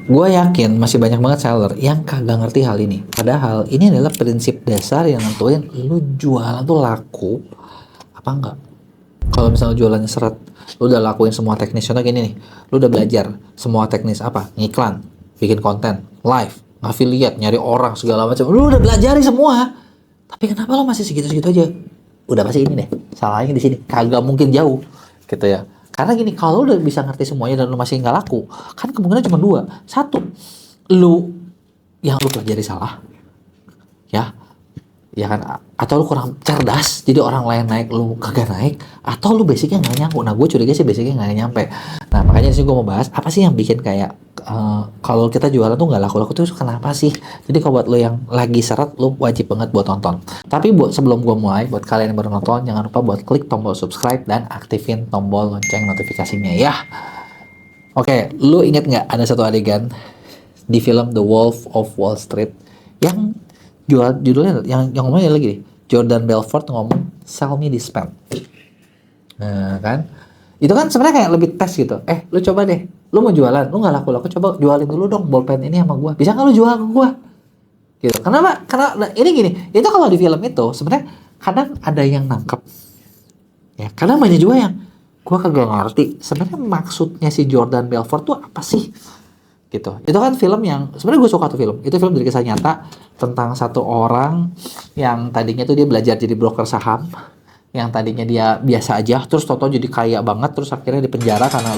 Gue yakin masih banyak banget seller yang kagak ngerti hal ini. Padahal ini adalah prinsip dasar yang nentuin lu jualan tuh laku apa enggak. Kalau misalnya jualannya seret, lu udah lakuin semua teknis. Contoh gini nih, lu udah belajar semua teknis apa? Ngiklan, bikin konten, live, affiliate, nyari orang segala macam. Lu udah belajarin semua. Tapi kenapa lu masih segitu-segitu aja? Udah pasti ini deh. Salahnya di sini. Kagak mungkin jauh, gitu ya. Karena gini, kalau lu udah bisa ngerti semuanya dan lu masih nggak laku, kan kemungkinan cuma dua. Satu, lu yang lu pelajari salah, ya ya kan, atau lu kurang cerdas jadi orang lain naik lu kagak naik, atau lu basicnya nggak nyampe. Nah gue curiga sih basicnya nggak nyampe. Nah makanya di sini gue mau bahas apa sih yang bikin kayak kalau kita jualan tuh nggak laku-laku tuh kenapa sih. Jadi kalau buat lu yang lagi seret, lu wajib banget buat tonton. Tapi buat sebelum gue mulai, buat kalian yang baru nonton, jangan lupa buat klik tombol subscribe dan aktifin tombol lonceng notifikasinya ya. Oke, lu inget nggak ada satu adegan di film The Wolf of Wall Street yang judulnya yang ngomongnya lagi nih, Jordan Belfort ngomong sell me this pen. Nah kan itu kan sebenarnya kayak lebih tes gitu. Lu coba deh, lu mau jualan, lu nggak laku-laku, coba jualin dulu dong bolpen ini sama gua, bisa nggak lu jual ke gua gitu. Kenapa? Karena nah, ini gini, itu kalau di film itu sebenarnya kadang ada yang nangkep ya, kadang banyak juga yang gua kagak ngerti sebenarnya maksudnya si Jordan Belfort tuh apa sih gitu. Itu kan film yang sebenarnya gue suka tuh film. Itu film dari kisah nyata tentang satu orang yang tadinya tuh dia belajar jadi broker saham, yang tadinya dia biasa aja, terus toto jadi kaya banget, terus akhirnya dipenjara karena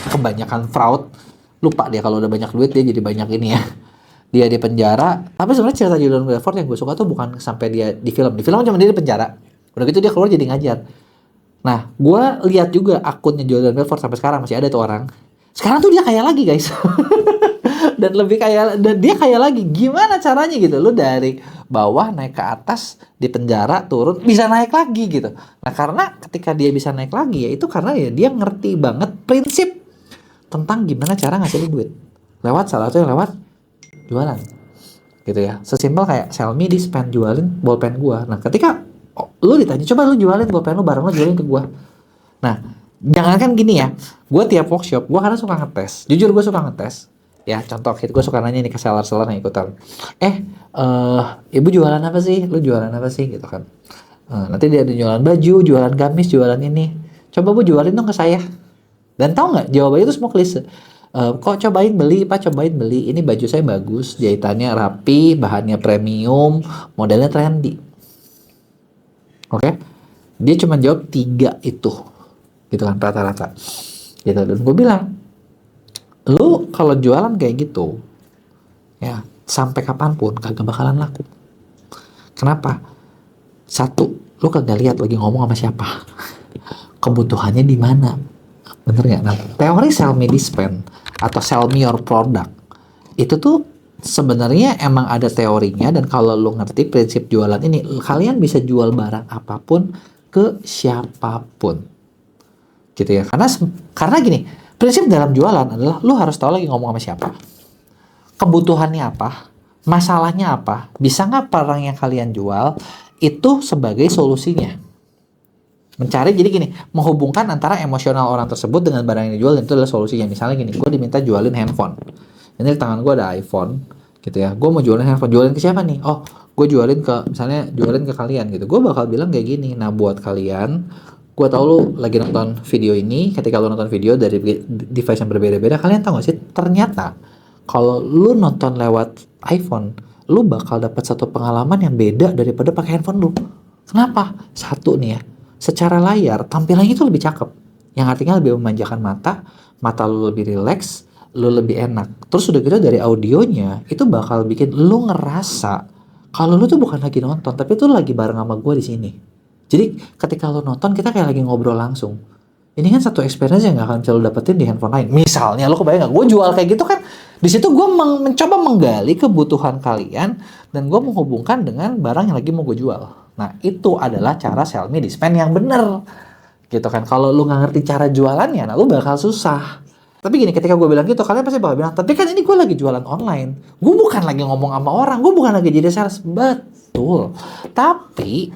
kebanyakan fraud. Lupa dia kalau udah banyak duit dia jadi banyak ini ya. Dia di penjara. Tapi sebenarnya cerita Jordan Belfort yang gue suka tuh bukan sampai dia di film. Di film cuma dia di penjara. Udah gitu dia keluar jadi ngajar. Nah, gue lihat juga akunnya Jordan Belfort sampai sekarang masih ada tuh orang. Sekarang tuh dia kaya lagi guys. Dan lebih kaya, dan dia kaya lagi. Gimana caranya gitu? Lu dari bawah naik ke atas, di penjara turun, bisa naik lagi gitu. Nah karena ketika dia bisa naik lagi ya itu karena ya dia ngerti banget prinsip tentang gimana cara ngasilin duit. Lewat salah satunya lewat jualan. Gitu ya. Sesimpel kayak sell me this pen, jualin bolpen gua. Nah ketika lu ditanya, coba lu jualin bolpen lu bareng, lu jualin ke gua. Nah jangankan gini ya, gue tiap workshop, gue kadang suka ngetes. Jujur gue suka ngetes. Ya contoh, gue suka nanya nih ke seller-seller yang ikutan. Ibu jualan apa sih? Lu jualan apa sih? Gitu kan. Nanti dia ada jualan baju, jualan gamis, jualan ini. Coba bu jualin dong ke saya. Dan tahu nggak? Jawabannya itu semua klise. Kok cobain beli, Pak cobain beli. Ini baju saya bagus, jahitannya rapi, bahannya premium, modelnya trendy. Oke? Dia cuma jawab 3 itu. Gitu kan rata-rata. Gitu. Dan gue bilang, lu kalau jualan kayak gitu ya sampai kapanpun kagak bakalan laku. Kenapa? Satu, lu kagak lihat lagi ngomong sama siapa, kebutuhannya di mana, bener nggak? Nah teori sell me this pen atau sell me your product itu tuh sebenarnya emang ada teorinya, dan kalau lu ngerti prinsip jualan ini, kalian bisa jual barang apapun ke siapapun gitu ya. Karena gini, prinsip dalam jualan adalah lu harus tahu lagi ngomong sama siapa, kebutuhannya apa, masalahnya apa, bisa nggak barang yang kalian jual itu sebagai solusinya. Mencari, jadi gini, menghubungkan antara emosional orang tersebut dengan barang yang dijual, dan itu adalah solusinya. Misalnya gini, gue diminta jualin handphone. Ini di tangan gue ada iPhone, gitu ya. Gue mau jualin handphone, jualin ke siapa nih? Oh, gue jualin ke, misalnya jualin ke kalian gitu. Gue bakal bilang kayak gini, nah buat kalian, gue tau lu lagi nonton video ini, ketika lu nonton video dari device yang berbeda-beda, kalian tau gak sih, ternyata kalau lu nonton lewat iPhone, lu bakal dapat satu pengalaman yang beda daripada pakai handphone lu. Kenapa? Satu nih ya, secara layar tampilannya itu lebih cakep, yang artinya lebih memanjakan mata lu lebih rileks, lu lebih enak. Terus udah gitu dari audionya itu bakal bikin lu ngerasa kalau lu tuh bukan lagi nonton, tapi tuh lagi bareng sama gue di sini. Jadi ketika lu nonton, kita kayak lagi ngobrol langsung. Ini kan satu experience yang gak akan bisa lu dapetin di handphone lain. Misalnya lu kebayang gak, gue jual kayak gitu kan, di situ gue mencoba menggali kebutuhan kalian, dan gue menghubungkan dengan barang yang lagi mau gue jual. Nah itu adalah cara sell me this pen yang bener gitu kan. Kalau lu nggak ngerti cara jualannya, nah lu bakal susah. Tapi gini, ketika gue bilang gitu, kalian pasti bakal bilang, tapi kan ini gue lagi jualan online, gue bukan lagi ngomong sama orang, gue bukan lagi jadi sales. Betul. Tapi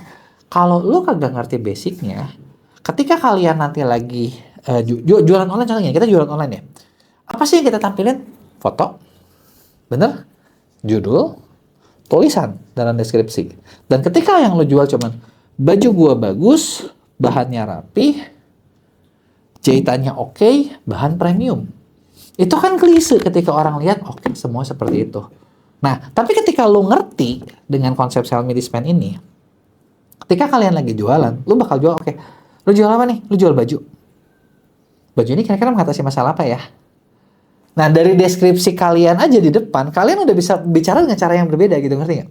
kalau lu kagak ngerti basicnya, ketika kalian nanti lagi jualan online, contohnya kita jualan online ya, apa sih yang kita tampilin? Foto, Bener? Judul, tulisan, dan deskripsi. Dan ketika yang lo jual cuman baju gua bagus, bahannya rapi, jahitannya oke, bahan premium. Itu kan klise ketika orang lihat, oke, semua seperti itu. Nah, tapi ketika lo ngerti dengan konsep sell me dispense ini, ketika kalian lagi jualan, lo bakal jual, oke, lo jual apa nih? Lo jual baju. Baju ini kira-kira mengatasi masalah apa ya? Nah, dari deskripsi kalian aja di depan, kalian udah bisa bicara dengan cara yang berbeda gitu, ngerti nggak?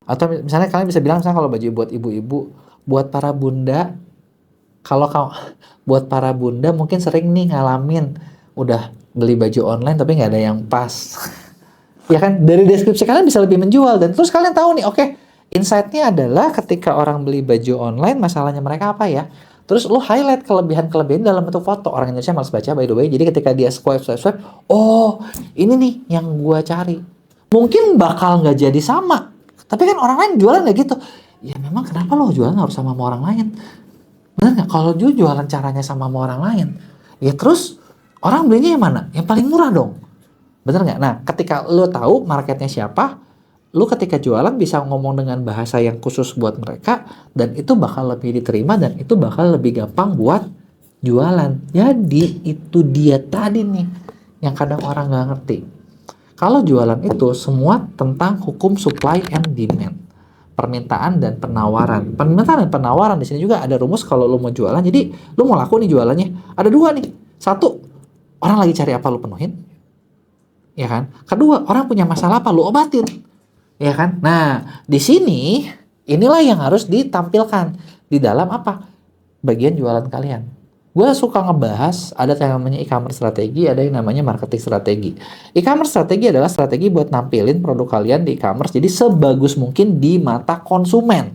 Atau misalnya kalian bisa bilang, misalnya kalau baju buat ibu-ibu, buat para bunda, kalau buat para bunda mungkin sering nih ngalamin udah beli baju online tapi nggak ada yang pas. Ya kan, dari deskripsi kalian bisa lebih menjual, dan terus kalian tahu nih, oke, insight-nya adalah ketika orang beli baju online, masalahnya mereka apa ya? Terus lu highlight kelebihan-kelebihan dalam bentuk foto. Orang Indonesia malas baca, by the way. Jadi ketika dia swipe, oh, ini nih yang gua cari. Mungkin bakal nggak jadi sama. Tapi kan orang lain jualan nggak gitu. Ya memang kenapa lo jualan harus sama orang lain? Bener nggak? Kalau jualan caranya sama orang lain, ya terus orang belinya yang mana? Yang paling murah dong. Bener nggak? Nah, ketika lo tahu marketnya siapa, lu ketika jualan bisa ngomong dengan bahasa yang khusus buat mereka, dan itu bakal lebih diterima, dan itu bakal lebih gampang buat jualan. Jadi itu dia tadi nih yang kadang orang nggak ngerti. Kalau jualan itu semua tentang hukum supply and demand, permintaan dan penawaran. Permintaan dan penawaran di sini juga ada rumus kalau lu mau jualan. Jadi lu mau laku nih jualannya, ada dua nih. Satu, orang lagi cari apa lu penuhin, ya kan? Kedua, orang punya masalah apa lu obatin. Ya kan? Nah, di sini inilah yang harus ditampilkan di dalam apa? Bagian jualan kalian. Gue suka ngebahas ada yang namanya e-commerce strategi, ada yang namanya marketing strategi. E-commerce strategi adalah strategi buat nampilin produk kalian di e-commerce jadi sebagus mungkin di mata konsumen.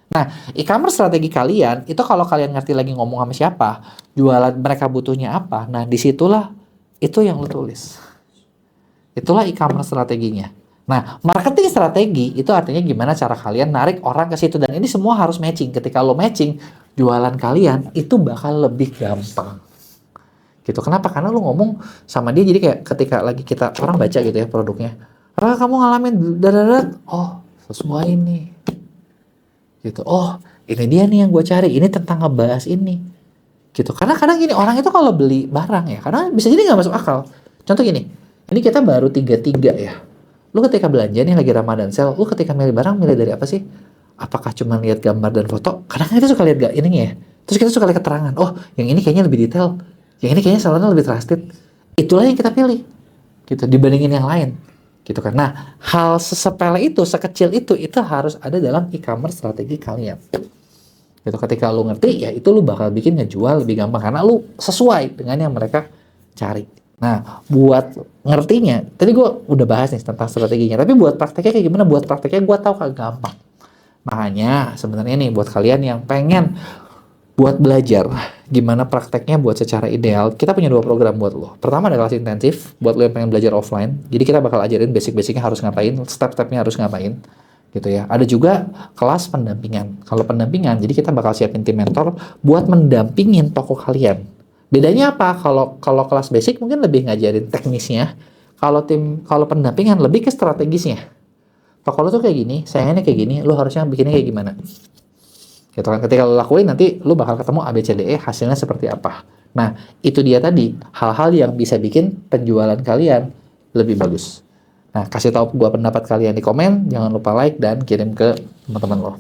Nah, e-commerce strategi kalian itu kalau kalian ngerti lagi ngomong sama siapa, jualan mereka butuhnya apa. Nah, disitulah itu yang lo tulis. Itulah e-commerce strateginya. Nah, marketing strategi itu artinya gimana cara kalian narik orang ke situ, dan ini semua harus matching. Ketika lo matching, jualan kalian itu bakal lebih gampang. Gitu. Kenapa? Karena lo ngomong sama dia, jadi kayak ketika lagi kita orang baca gitu ya produknya. Kamu ngalamin dadadat, oh sesuai nih. Gitu. Oh, ini dia nih yang gue cari. Ini tentang ngebahas ini. Gitu. Karena kadang gini, orang itu kalau beli barang ya, karena bisa jadi nggak masuk akal. Contoh gini, ini kita baru 33 ya. Lu ketika belanja nih lagi Ramadan sale, lu ketika milih barang milih dari apa sih? Apakah cuma lihat gambar dan foto? Kadang kita suka lihat ininya ya. Terus kita suka lihat keterangan. Oh, yang ini kayaknya lebih detail. Yang ini kayaknya salonnya lebih trusted. Itulah yang kita pilih. Gitu, dibandingin yang lain. Gitu kan. Nah, hal sesepele itu, sekecil itu harus ada dalam e-commerce strategi kalian. Gitu, ketika lu ngerti, ya itu lu bakal bikin ngejual lebih gampang karena lu sesuai dengan yang mereka cari. Nah, buat ngertinya, tadi gue udah bahas nih tentang strateginya, tapi buat prakteknya kayak gimana? Buat prakteknya gue tahu kagak gampang. Makanya sebenarnya nih buat kalian yang pengen buat belajar gimana prakteknya buat secara ideal, kita punya 2 program buat lo. Pertama ada kelas intensif buat lo yang pengen belajar offline. Jadi kita bakal ajarin basic-basicnya harus ngapain, step-stepnya harus ngapain, gitu ya. Ada juga kelas pendampingan. Kalau pendampingan, jadi kita bakal siapin tim mentor buat mendampingin toko kalian. Bedanya apa? Kalau kelas basic mungkin lebih ngajarin teknisnya. Kalau pendampingan lebih ke strategisnya. Toko lo tuh kayak gini, sayangannya kayak gini, lo harusnya bikinnya kayak gimana? Gitu kan. Ketika lo lakuin nanti lo bakal ketemu ABCDE hasilnya seperti apa. Nah, itu dia tadi hal-hal yang bisa bikin penjualan kalian lebih bagus. Nah, kasih tahu gua pendapat kalian di komen, jangan lupa like dan kirim ke teman-teman lo.